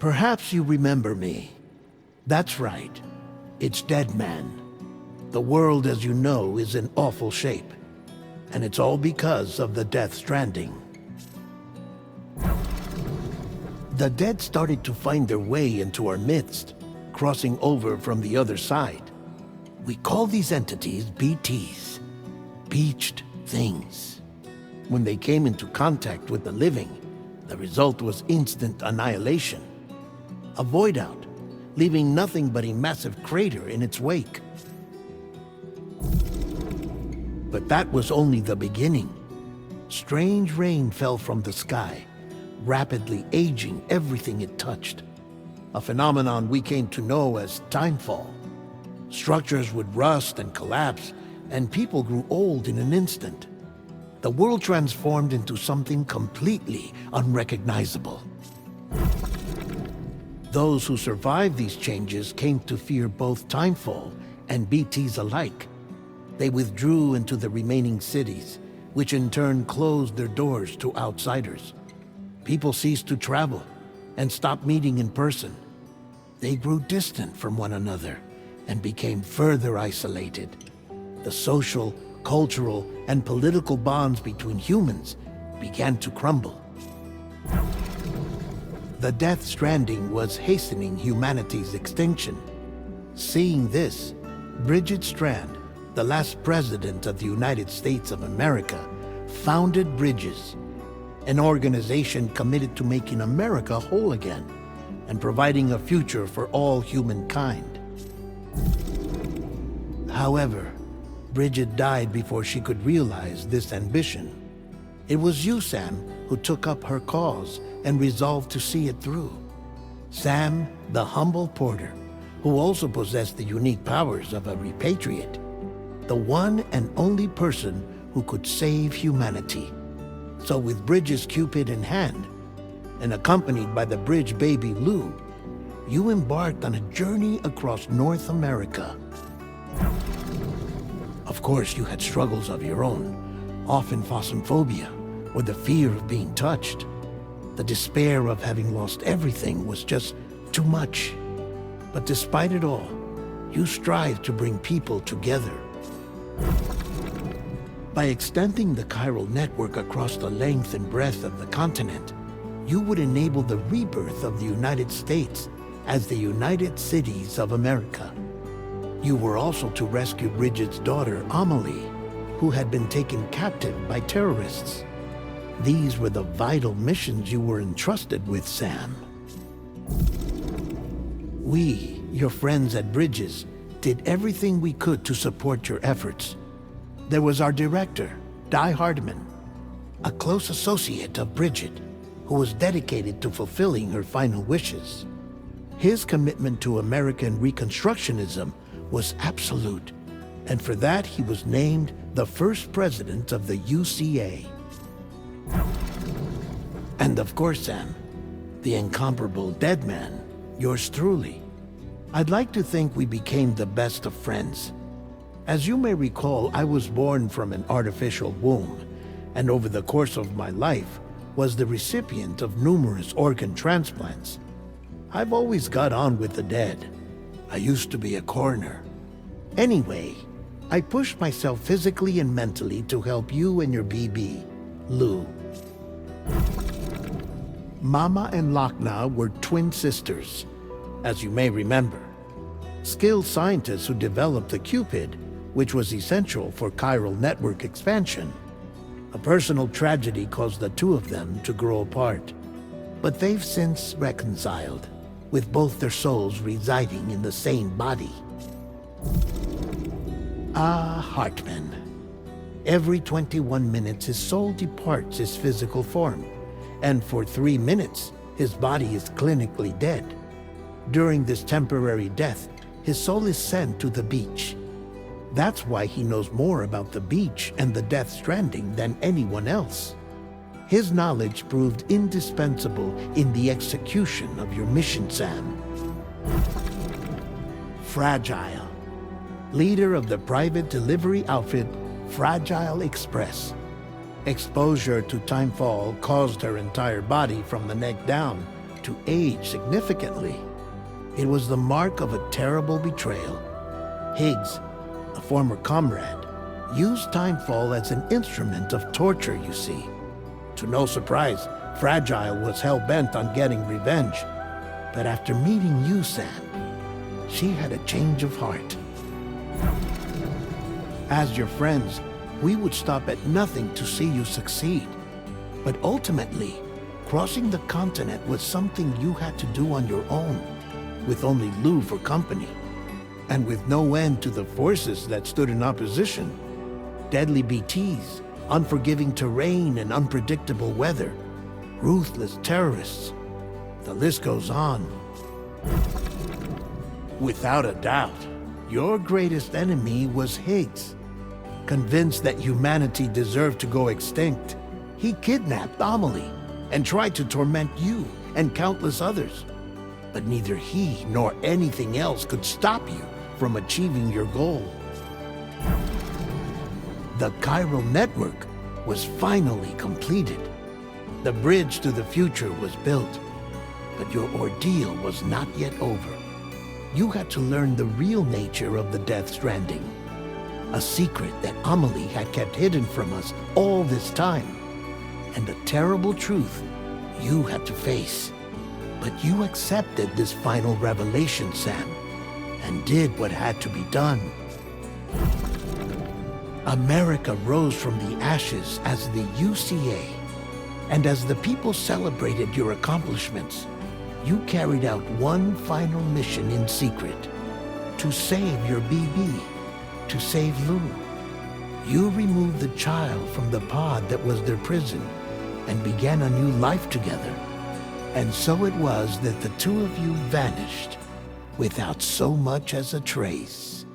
Perhaps you remember me. That's right. It's Dead Man. The world, as you know, is in awful shape. And it's all because of the Death Stranding. The dead started to find their way into our midst, crossing over from the other side. We call these entities BTs, Beached Things. When they came into contact with the living, the result was instant annihilation. A void out, leaving nothing but a massive crater in its wake. But that was only the beginning. Strange rain fell from the sky, rapidly aging everything it touched. A phenomenon we came to know as timefall. Structures would rust and collapse, and people grew old in an instant. The world transformed into something completely unrecognizable. Those who survived these changes came to fear both timefall and BTs alike. They withdrew into the remaining cities, which in turn closed their doors to outsiders. People ceased to travel and stopped meeting in person. They grew distant from one another and became further isolated. The social, cultural, and political bonds between humans began to crumble. The Death Stranding was hastening humanity's extinction. Seeing this, Bridget Strand, the last president of the United States of America, founded Bridges, an organization committed to making America whole again and providing a future for all humankind. However, Bridget died before she could realize this ambition. It was you, Sam, who took up her cause and resolved to see it through. Sam, the humble porter, who also possessed the unique powers of a repatriate. The one and only person who could save humanity. So with Bridges' Cupid in hand, and accompanied by the bridge baby Lou, you embarked on a journey across North America. Of course, you had struggles of your own, often phasmophobia, or the fear of being touched. The despair of having lost everything was just too much. But despite it all, you strive to bring people together. By extending the chiral network across the length and breadth of the continent, you would enable the rebirth of the United States as the United Cities of America. You were also to rescue Bridget's daughter, Amelie, who had been taken captive by terrorists. These were the vital missions you were entrusted with, Sam. We, your friends at Bridges, did everything we could to support your efforts. There was our director, Di Hardman, a close associate of Bridget, who was dedicated to fulfilling her final wishes. His commitment to American Reconstructionism was absolute, and for that he was named the first president of the UCA. And of course, Sam, the incomparable Dead Man, yours truly. I'd like to think we became the best of friends. As you may recall, I was born from an artificial womb, and over the course of my life was the recipient of numerous organ transplants. I've always got on with the dead. I used to be a coroner. Anyway, I pushed myself physically and mentally to help you and your BB, Lou. Mama and Lakna were twin sisters, as you may remember. Skilled scientists who developed the Cupid, which was essential for chiral network expansion. A personal tragedy caused the two of them to grow apart. But they've since reconciled, with both their souls residing in the same body. Hartman. Every 21 minutes his soul departs his physical form, and for 3 minutes his body is clinically dead. During this temporary death, his soul is sent to the beach. That's why he knows more about the beach and the Death Stranding than anyone else. His knowledge proved indispensable in the execution of your mission, Sam. Fragile. Leader of the private delivery outfit, Fragile Express. Exposure to timefall caused her entire body from the neck down to age significantly. It was the mark of a terrible betrayal. Higgs, a former comrade, used Timefall as an instrument of torture, you see. To no surprise, Fragile was hell-bent on getting revenge. But after meeting you, Sam, she had a change of heart. As your friends, we would stop at nothing to see you succeed. But ultimately, crossing the continent was something you had to do on your own, with only Lou for company, and with no end to the forces that stood in opposition. Deadly BTs, unforgiving terrain and unpredictable weather, ruthless terrorists. The list goes on. Without a doubt, your greatest enemy was Higgs. Convinced that humanity deserved to go extinct, he kidnapped Amelie and tried to torment you and countless others. But neither he nor anything else could stop you from achieving your goal. The chiral network was finally completed. The bridge to the future was built, but your ordeal was not yet over. You had to learn the real nature of the Death Stranding, a secret that Amelie had kept hidden from us all this time, and a terrible truth you had to face. But you accepted this final revelation, Sam, and did what had to be done. America rose from the ashes as the UCA, and as the people celebrated your accomplishments, you carried out one final mission in secret: to save your BB, to save Lou. You removed the child from the pod that was their prison and began a new life together. And so it was that the two of you vanished without so much as a trace.